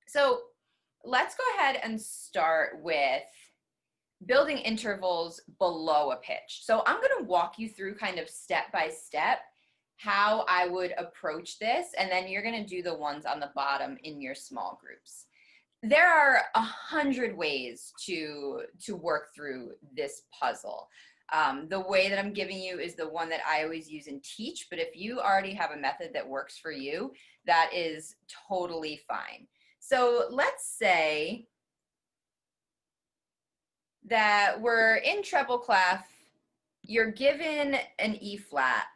So let's go ahead and start with building intervals below a pitch. So I'm going to walk you through kind of step by step how I would approach this, and then you're going to do the ones on the bottom in your small groups. There are 100 ways to work through this puzzle. The way that I'm giving you is the one that I always use and teach, but if you already have a method that works for you, that is totally fine. So let's say that we're in treble clef, you're given an E flat,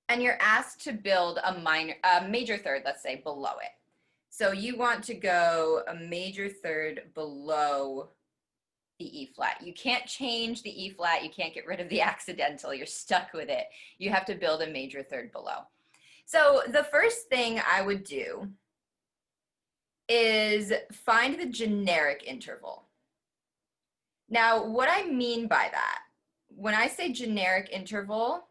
and you're asked to build a major third, let's say, below it. So you want to go a major third below the E flat. You can't change the E flat, you can't get rid of the accidental, you're stuck with it. You have to build a major third below. So the first thing I would do is find the generic interval. Now, what I mean by that, when I say generic interval,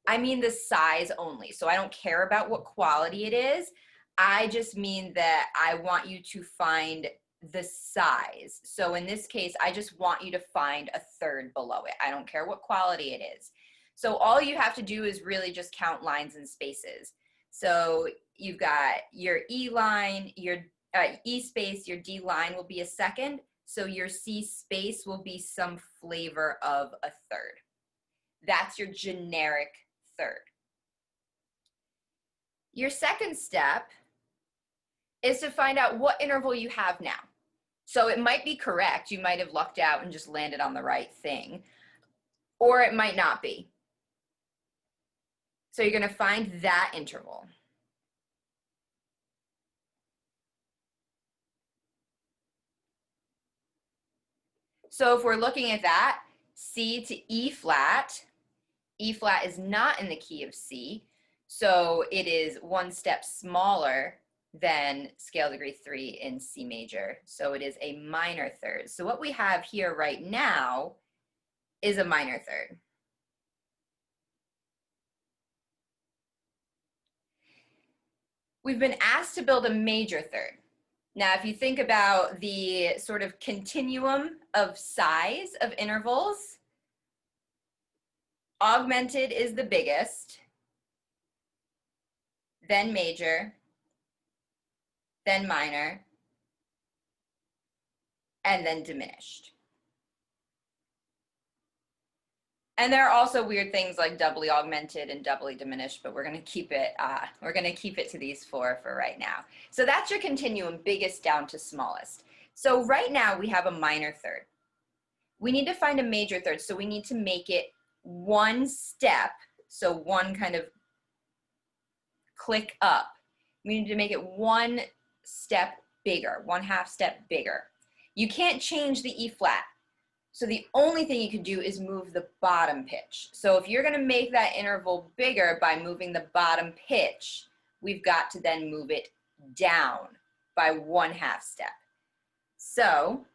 I mean the size only. So I don't care about what quality it is. I just mean that I want you to find the size. So in this case, I just want you to find a third below it. I don't care what quality it is. So all you have to do is really just count lines and spaces. So you've got your E line, your E space, your D line will be a second. So your C space will be some flavor of a third. That's your generic third. Your second step is to find out what interval you have now. So it might be correct. You might have lucked out and just landed on the right thing, or it might not be. So you're going to find that interval. So if we're looking at that, C to E flat is not in the key of C, so it is one step smaller than scale degree 3 in C major, so it is a minor third. So what we have here right now is a minor third. We've been asked to build a major third. Now, if you think about the sort of continuum of size of intervals, augmented is the biggest, then major, then minor, and then diminished. And there are also weird things like doubly augmented and doubly diminished, but we're going to keep it to these four for right now. So that's your continuum, biggest down to smallest. So right now we have a minor third. We need to find a major third, so we need to make it one step, so one kind of click up. We need to make it one step bigger, 1/2 step bigger. You can't change the E flat. So the only thing you can do is move the bottom pitch. So if you're going to make that interval bigger by moving the bottom pitch, we've got to then move it down by 1/2 step. So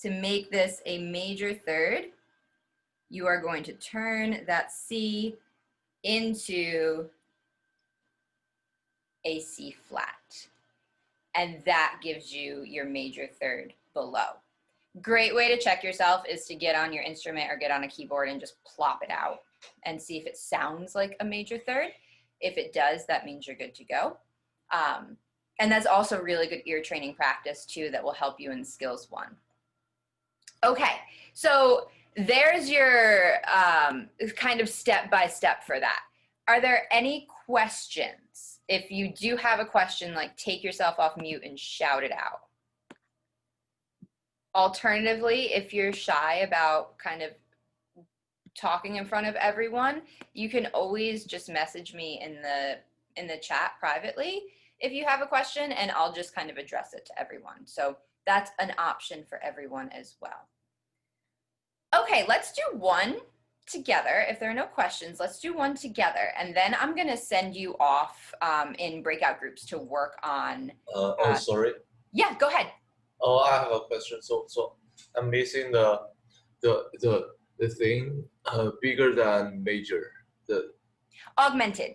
to make this a major third, you are going to turn that C into a C flat. And that gives you your major third below. Great way to check yourself is to get on your instrument or get on a keyboard and just plop it out and see if it sounds like a major third. If it does, that means you're good to go. And that's also really good ear training practice too that will help you in skills 1. Okay, so there's your kind of step by step for that. Are there any questions? If you do have a question, like take yourself off mute and shout it out. Alternatively, if you're shy about kind of talking in front of everyone, you can always just message me in the chat privately if you have a question, and I'll just kind of address it to everyone. So that's an option for everyone as well. Okay, let's do one together. If there are no questions, let's do one together, and then I'm going to send you off in breakout groups to work on. Sorry. Yeah, go ahead. Oh, I have a question. So I'm missing the thing bigger than major. The augmented.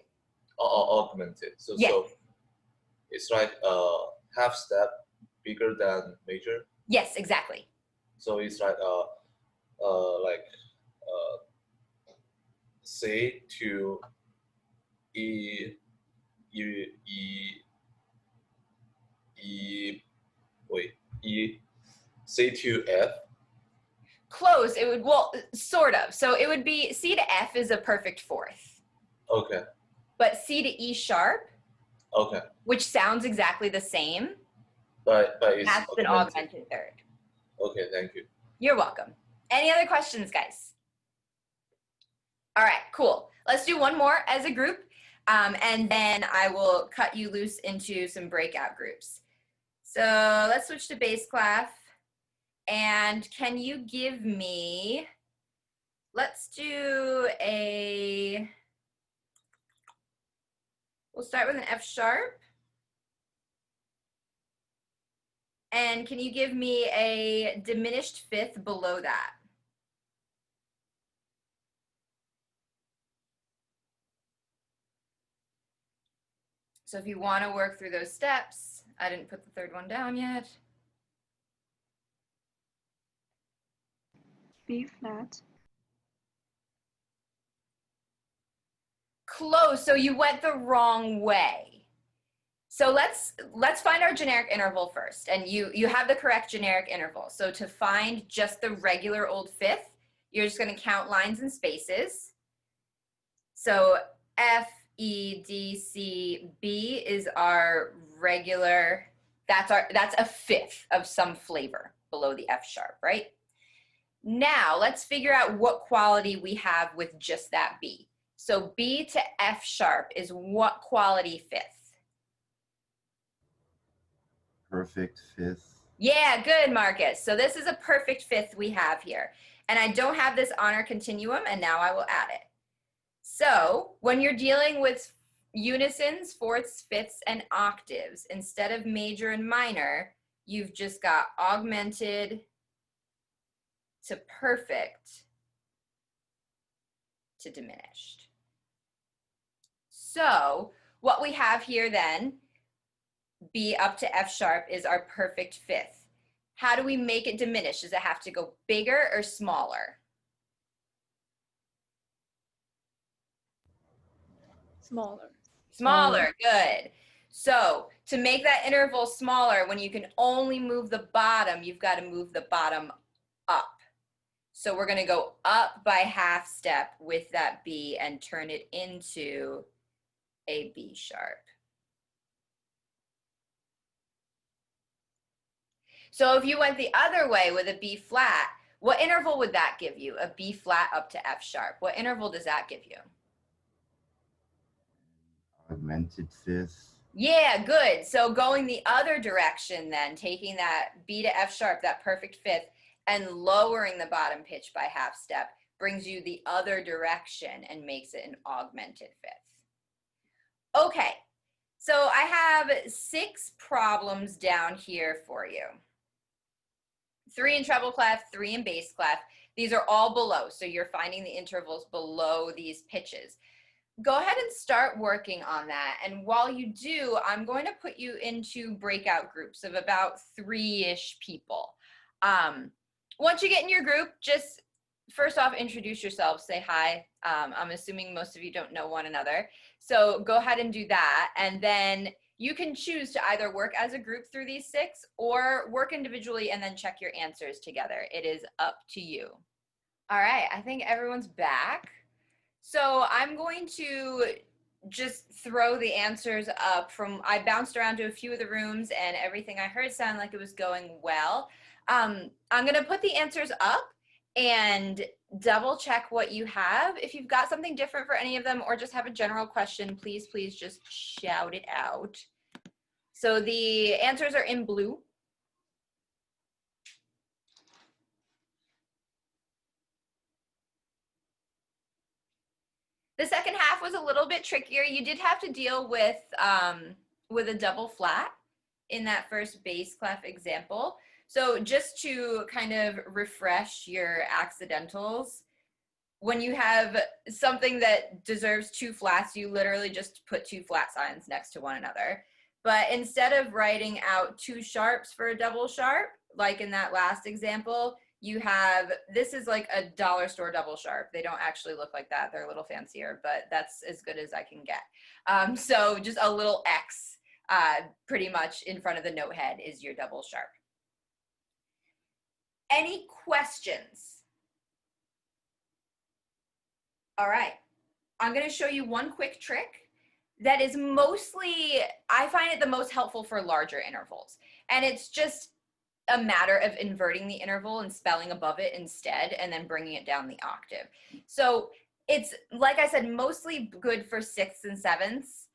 augmented. So Yes. so it's like half step bigger than major. Yes, exactly. So it's like C to E E E E wait E C to F. Close. It would, well, sort of. So it would be C to F is a perfect fourth, Okay. but C to E sharp, Okay. which sounds exactly the same, But it's that's an augmented third. Okay, thank you. You're welcome. Any other questions, guys? All right, cool. Let's do one more as a group, and then I will cut you loose into some breakout groups. So let's switch to base clef. And can you give me, let's do a, we'll start with an F sharp. And can you give me a diminished fifth below that? So if you want to work through those steps, I didn't put the third one down yet. B flat. Close, so you went the wrong way. So let's find our generic interval first, and you have the correct generic interval. So to find just the regular old fifth, you're just going to count lines and spaces. So F, E, D, C, B is our regular, that's a fifth of some flavor below the F sharp, right? Now let's figure out what quality we have with just that B. So B to F sharp is what quality fifth? Perfect fifth. Yeah, good, Marcus. So this is a perfect fifth we have here. And I don't have this on our continuum, and now I will add it. So when you're dealing with unisons, fourths, fifths, and octaves, instead of major and minor, you've just got augmented to perfect to diminished. So what we have here then, B up to F sharp, is our perfect fifth. How do we make it diminish? Does it have to go bigger or smaller? Smaller. Smaller, good. So to make that interval smaller, when you can only move the bottom, you've got to move the bottom up. So we're going to go up by half step with that B and turn it into a B sharp. So if you went the other way with a B flat, what interval would that give you? A B flat up to F sharp. What interval does that give you? Augmented fifth. Yeah, good. So going the other direction then, taking that B to F sharp, that perfect fifth, and lowering the bottom pitch by half step brings you the other direction and makes it an augmented fifth. Okay, so I have 6 problems down here for you. 3 in treble clef, 3 in bass clef. These are all below, so you're finding the intervals below these pitches. Go ahead and start working on that. And while you do, I'm going to put you into breakout groups of about 3-ish people. Once you get in your group, just first off, introduce yourself, say hi. I'm assuming most of you don't know one another. So go ahead and do that. And then you can choose to either work as a group through these 6 or work individually and then check your answers together. It is up to you. All right, I think everyone's back. So I'm going to just throw the answers up from, I bounced around to a few of the rooms and everything I heard sounded like it was going well. I'm gonna put the answers up and double check what you have. If you've got something different for any of them or just have a general question, please just shout it out. So the answers are in blue. The second half was a little bit trickier. You did have to deal with a double flat in that first bass clef example. So just to kind of refresh your accidentals, when you have something that deserves two flats, you literally just put two flat signs next to one another. But instead of writing out two sharps for a double sharp, like in that last example, you have, this is like a dollar store double sharp. They don't actually look like that. They're a little fancier, but that's as good as I can get. So just a little X pretty much in front of the note head is your double sharp. Any questions? All right, I'm gonna show you one quick trick that is mostly, I find it the most helpful for larger intervals. And it's just a matter of inverting the interval and spelling above it instead, and then bringing it down the octave. So it's, like I said, mostly good for sixths and sevenths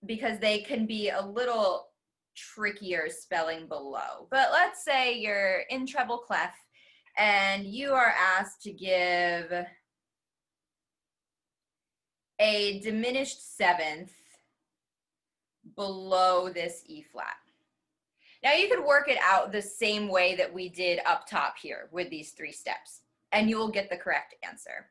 because they can be a little trickier spelling below. But let's say you're in treble clef and you are asked to give a diminished seventh below this E flat. Now you could work it out the same way that we did up top here with these three steps, and you will get the correct answer.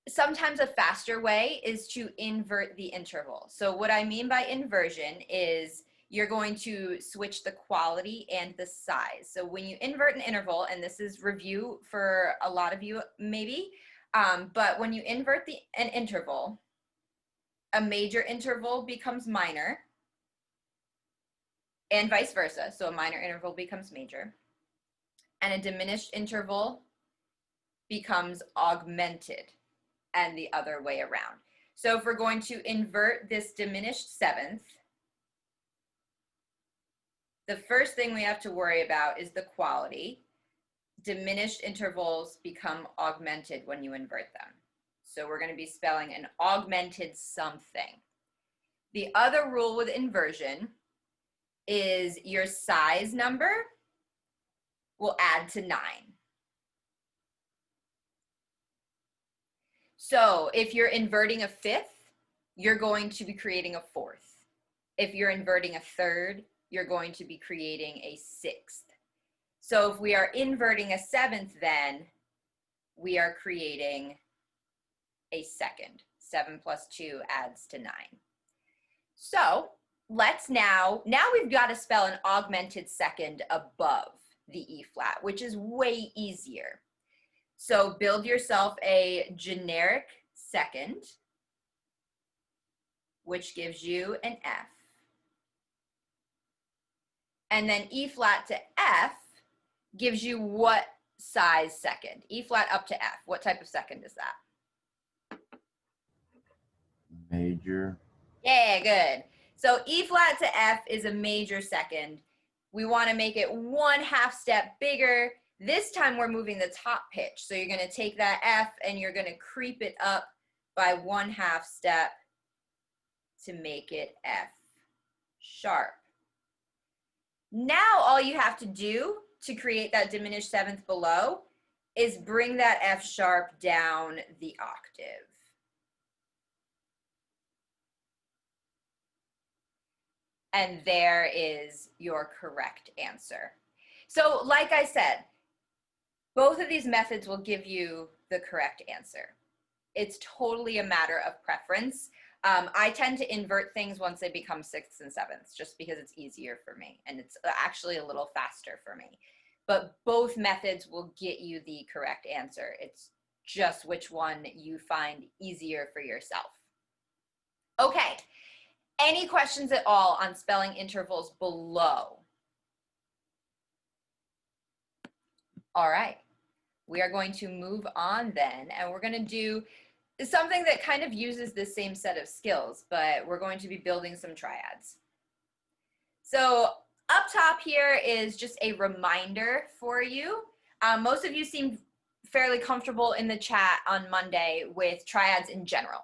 Sometimes a faster way is to invert the interval. So what I mean by inversion is you're going to switch the quality and the size. So when you invert an interval, and this is review for a lot of you maybe, but when you invert an interval, a major interval becomes minor, and vice versa. So a minor interval becomes major, and a diminished interval becomes augmented, and the other way around. So if we're going to invert this diminished seventh, the first thing we have to worry about is the quality. Diminished intervals become augmented when you invert them. So we're going to be spelling an augmented something. The other rule with inversion is your size number will add to 9. So if you're inverting a fifth, you're going to be creating a fourth. If you're inverting a third, you're going to be creating a sixth. So if we are inverting a seventh, then we are creating a second. 7 plus 2 adds to 9. So let's now we've got to spell an augmented second above the E flat, which is way easier. So build yourself a generic second, which gives you an F. And then E flat to F gives you what size second? E flat up to F. What type of second is that? Major. Yeah, good. So E flat to F is a major second. We want to make it 1/2 step bigger. This time we're moving the top pitch. So you're going to take that F and you're going to creep it up by 1/2 step to make it F sharp. Now all you have to do to create that diminished seventh below is bring that F sharp down the octave. And there is your correct answer. So like I said, both of these methods will give you the correct answer. It's totally a matter of preference. I tend to invert things once they become sixths and sevenths, just because it's easier for me and it's actually a little faster for me. But both methods will get you the correct answer. It's just which one you find easier for yourself. Okay, any questions at all on spelling intervals below? All right, we are going to move on then, and we're going to do something that kind of uses the same set of skills, but we're going to be building some triads. So up top here is just a reminder for you. Most of you seemed fairly comfortable in the chat on Monday with triads in general.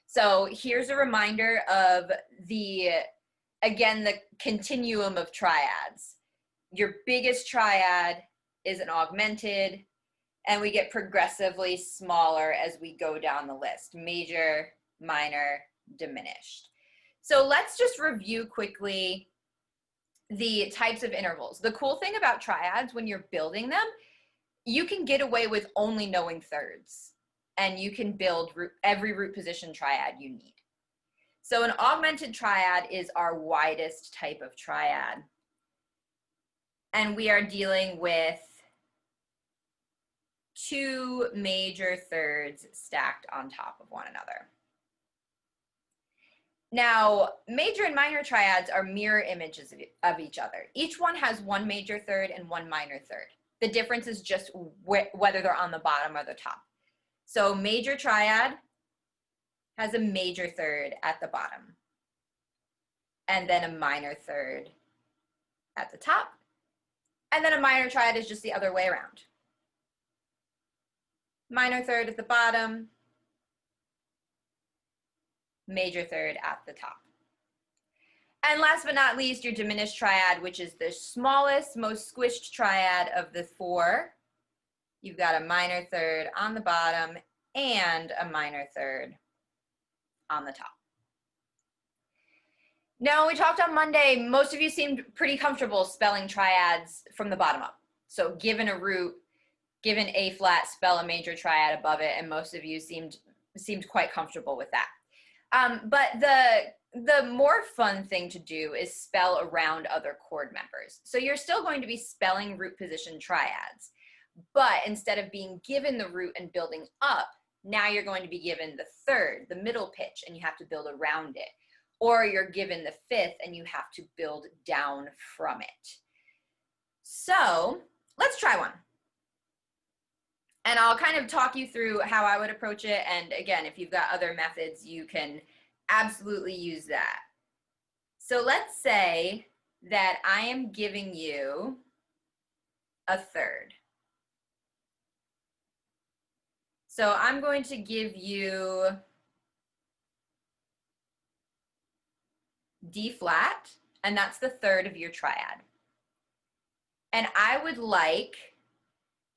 So here's a reminder of again, the continuum of triads. Your biggest triad is an augmented, and we get progressively smaller as we go down the list. Major, minor, diminished. So let's just review quickly the types of intervals. The cool thing about triads when you're building them, you can get away with only knowing thirds, and you can build every root position triad you need. So an augmented triad is our widest type of triad. And we are dealing with two major thirds stacked on top of one another. Now, major and minor triads are mirror images of each other. Each one has one major third and one minor third. The difference is just whether they're on the bottom or the top. So major triad has a major third at the bottom, and then a minor third at the top, and then a minor triad is just the other way around. Minor third at the bottom, major third at the top. And last but not least, your diminished triad, which is the smallest, most squished triad of the four. You've got a minor third on the bottom and a minor third on the top. Now, we talked on Monday, most of you seemed pretty comfortable spelling triads from the bottom up. So given a root, given A flat, spell a major triad above it, and most of you seemed quite comfortable with that. But the more fun thing to do is spell around other chord members. So you're still going to be spelling root position triads, but instead of being given the root and building up, now you're going to be given the third, the middle pitch, and you have to build around it. Or you're given the fifth and you have to build down from it. So let's try one. And I'll kind of talk you through how I would approach it. And again, if you've got other methods, you can absolutely use that. So let's say that I am giving you a third. So I'm going to give you D flat, and that's the third of your triad. And I would like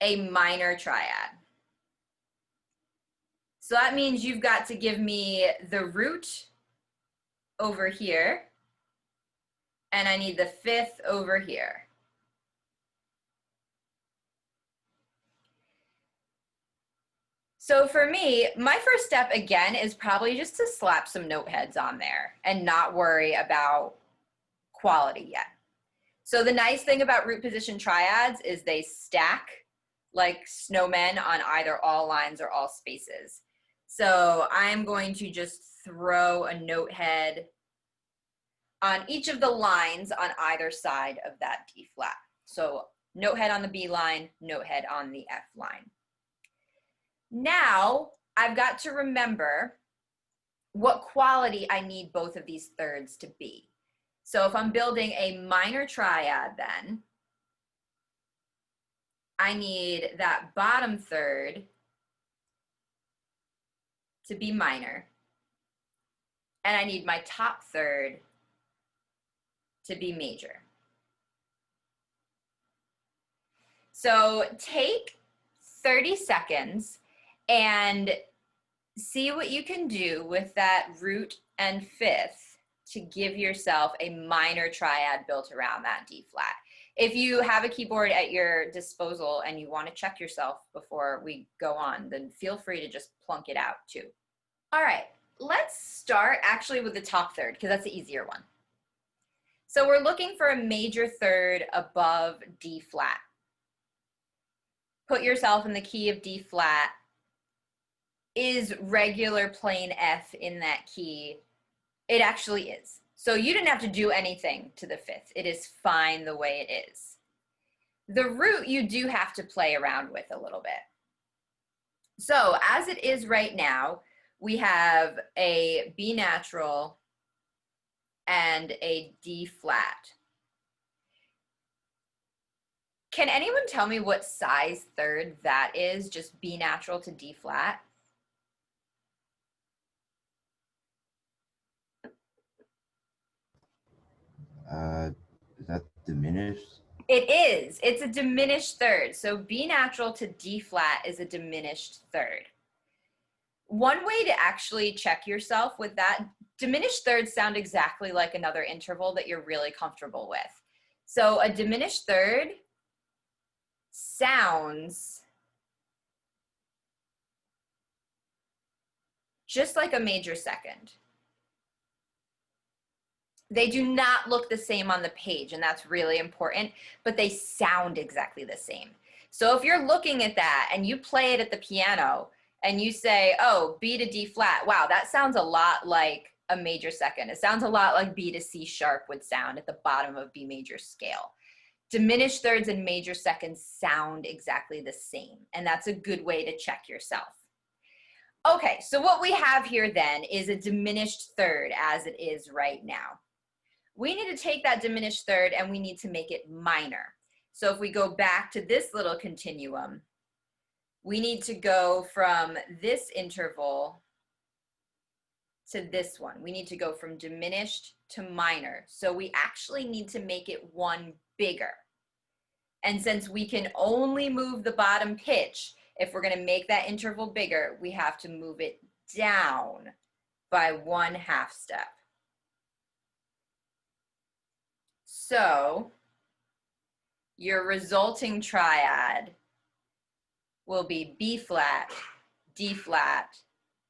a minor triad. So that means you've got to give me the root over here, and I need the fifth over here. So for me, my first step again is probably just to slap some note heads on there and not worry about quality yet. So the nice thing about root position triads is they stack like snowmen on either all lines or all spaces. So I'm going to just throw a note head on each of the lines on either side of that D flat. So note head on the B line, note head on the F line. Now I've got to remember what quality I need both of these thirds to be. So if I'm building a minor triad, then I need that bottom third to be minor, and I need my top third to be major. So take 30 seconds and see what you can do with that root and fifth to give yourself a minor triad built around that D flat. If you have a keyboard at your disposal and you want to check yourself before we go on, then feel free to just plunk it out too. All right, let's start actually with the top third because that's the easier one. So we're looking for a major third above D flat. Put yourself in the key of D flat. Is regular plain F in that key? It actually is. So you didn't have to do anything to the fifth. It is fine the way it is. The root you do have to play around with a little bit. So as it is right now, we have a B natural and a D flat. Can anyone tell me what size third that is, just B natural to D flat? Is that diminished? It is. It's a diminished third. So B natural to D flat is a diminished third. One way to actually check yourself with that, diminished thirds sound exactly like another interval that you're really comfortable with. So a diminished third sounds just like a major second. They do not look the same on the page, and that's really important, but they sound exactly the same. So if you're looking at that and you play it at the piano and you say, oh, B to D flat, wow, that sounds a lot like a major second. It sounds a lot like B to C sharp would sound at the bottom of B major scale. Diminished thirds and major seconds sound exactly the same, and that's a good way to check yourself. Okay, so what we have here then is a diminished third as it is right now. We need to take that diminished third and we need to make it minor. So if we go back to this little continuum, we need to go from this interval to this one. We need to go from diminished to minor. So we actually need to make it one bigger. And since we can only move the bottom pitch, if we're going to make that interval bigger, we have to move it down by 1/2 step. So your resulting triad will be B flat, D flat,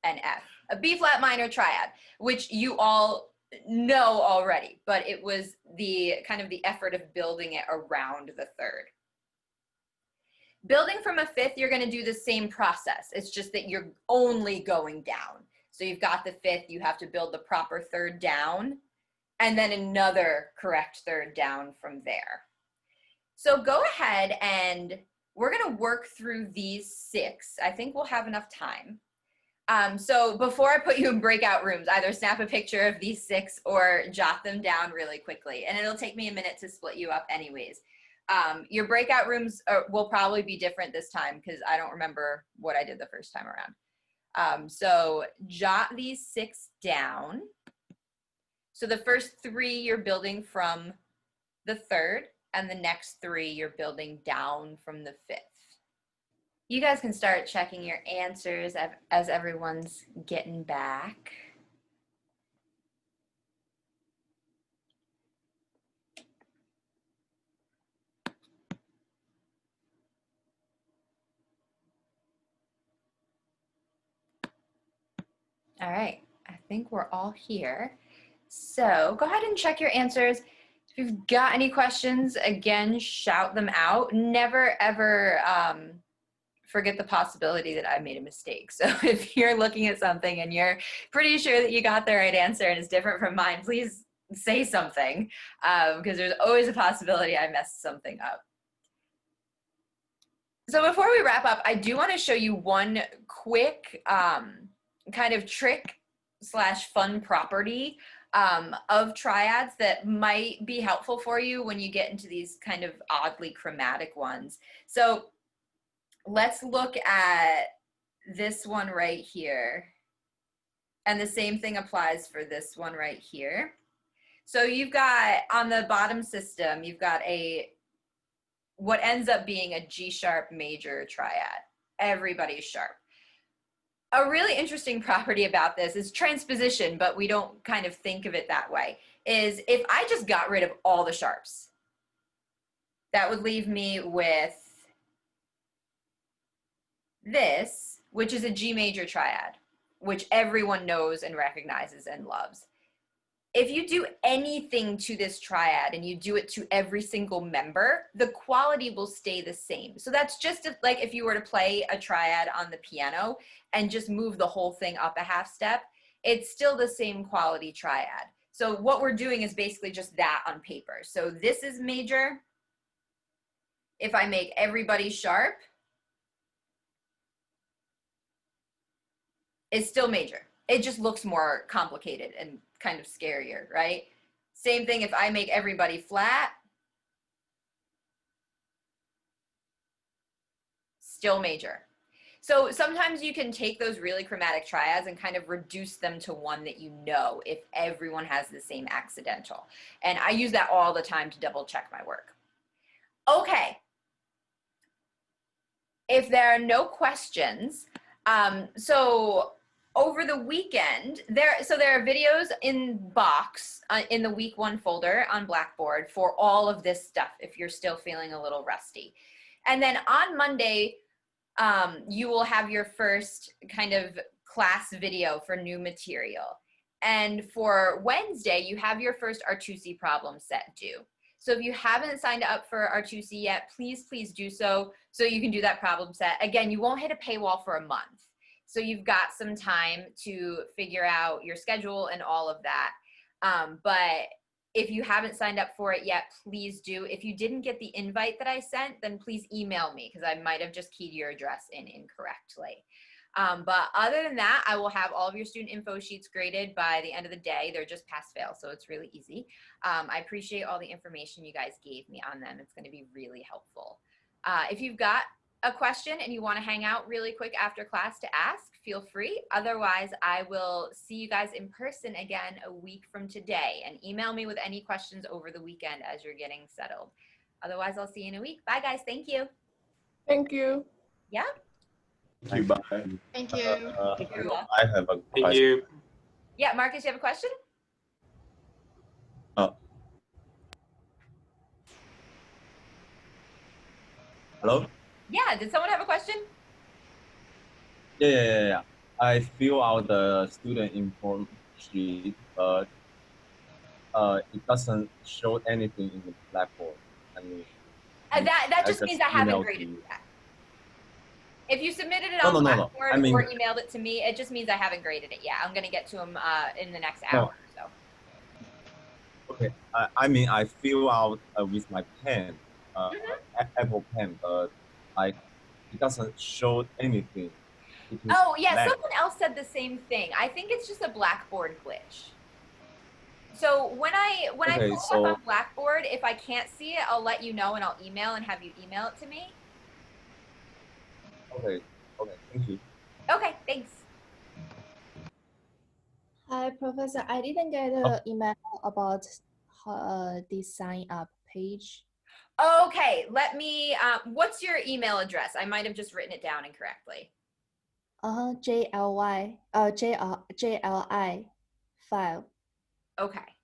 and F. A B flat minor triad, which you all know already, but it was the kind of the effort of building it around the third. Building from a fifth, you're going to do the same process. It's just that you're only going down. So you've got the fifth, you have to build the proper third down, and then another correct third down from there. So go ahead and we're going to work through these 6. I think we'll have enough time. So before I put you in breakout rooms, either snap a picture of these 6 or jot them down really quickly. And it'll take me a minute to split you up anyways. Your breakout rooms will probably be different this time because I don't remember what I did the first time around. So jot these 6 down. So the first 3 you're building from the third, and the next 3 you're building down from the fifth. You guys can start checking your answers as everyone's getting back. All right, I think we're all here. So go ahead and check your answers. If you've got any questions, again, shout them out. Never, ever forget the possibility that I made a mistake. So if you're looking at something and you're pretty sure that you got the right answer and it's different from mine, please say something because there's always a possibility I messed something up. So before we wrap up, I do want to show you one quick kind of trick / fun property of triads that might be helpful for you when you get into these kind of oddly chromatic ones. So let's look at this one right here. And the same thing applies for this one right here. So you've got on the bottom system, you've got what ends up being a G sharp major triad. Everybody's sharp. A really interesting property about this is transposition, but we don't kind of think of it that way, is if I just got rid of all the sharps, that would leave me with this, which is a G major triad, which everyone knows and recognizes and loves. If you do anything to this triad and you do it to every single member, the quality will stay the same. So that's just like if you were to play a triad on the piano and just move the whole thing up a 1/2 step, it's still the same quality triad. So what we're doing is basically just that on paper. So this is major. If I make everybody sharp, it's still major. It just looks more complicated and kind of scarier, right? Same thing if I make everybody flat, still major. So sometimes you can take those really chromatic triads and kind of reduce them to one that you know if everyone has the same accidental. And I use that all the time to double check my work. Okay. If there are no questions, so over the weekend, there are videos in Box in the week 1 folder on Blackboard for all of this stuff if you're still feeling a little rusty. And then on Monday, you will have your first kind of class video for new material. And for Wednesday, you have your first R2C problem set due. So if you haven't signed up for R2C yet, please do so you can do that problem set. Again, you won't hit a paywall for a month. So you've got some time to figure out your schedule and all of that. But if you haven't signed up for it yet, please do. If you didn't get the invite that I sent, then please email me because I might have just keyed your address in incorrectly. But other than that, I will have all of your student info sheets graded by the end of the day. They're just pass fail, so it's really easy. I appreciate all the information you guys gave me on them. It's going to be really helpful. If you've got a question and you want to hang out really quick after class to ask, feel free. Otherwise, I will see you guys in person again a week from today, and email me with any questions over the weekend as you're getting settled. Otherwise, I'll see you in a week. Bye, guys. Thank you. Thank you. Yeah. Thank you. Bye. Thank you. You're welcome. I have a Thank question. you. Yeah, Marcus, you have a question? Hello? Yeah, did someone have a question? Yeah. I fill out the student info sheet, but it doesn't show anything in the Blackboard. I mean, That just means I haven't emailed graded you. it yet. If you submitted it No, on no. Blackboard I mean- or emailed it to me, it just means I haven't graded it yet. I'm going to get to them in the next No. hour or so. Okay, I mean, I fill out with my pen, Mm-hmm. Apple pen, but like it doesn't show anything. It is Oh, yeah, blank. someone else said the same thing. I think it's just a Blackboard glitch. So when I Okay, pull so- up on Blackboard, if I can't see it, I'll let you know and I'll email and have you email it to me. Okay, thank you. Okay, thanks. Hi, Professor. I didn't get an email about the sign up page. Okay, let me, what's your email address? I might have just written it down incorrectly. JLI file. Okay.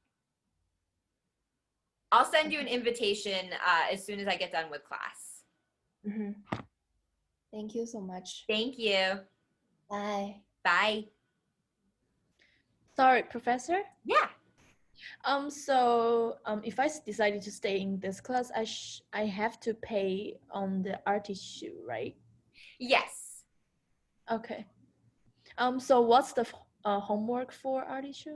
I'll send you an invitation as soon as I get done with class. Mhm. Thank you so much. Thank you. Bye. Bye. Sorry, Professor. Yeah. If I decided to stay in this class, I have to pay on the artist right? Yes. Okay. So what's the homework for artist?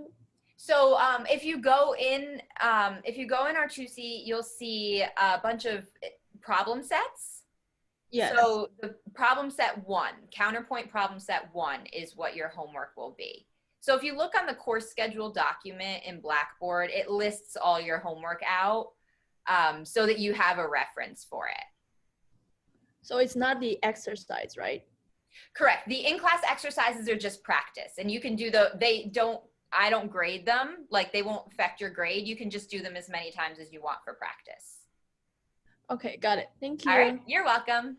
So if you go in R2C, you'll see a bunch of problem sets. Yes. So the problem set 1, counterpoint problem set 1 is what your homework will be. So if you look on the course schedule document in Blackboard, it lists all your homework out so that you have a reference for it. So it's not the exercise, right? Correct. The in-class exercises are just practice, and you can do I don't grade them, like they won't affect your grade. You can just do them as many times as you want for practice. Okay, got it. Thank you. All right, you're welcome.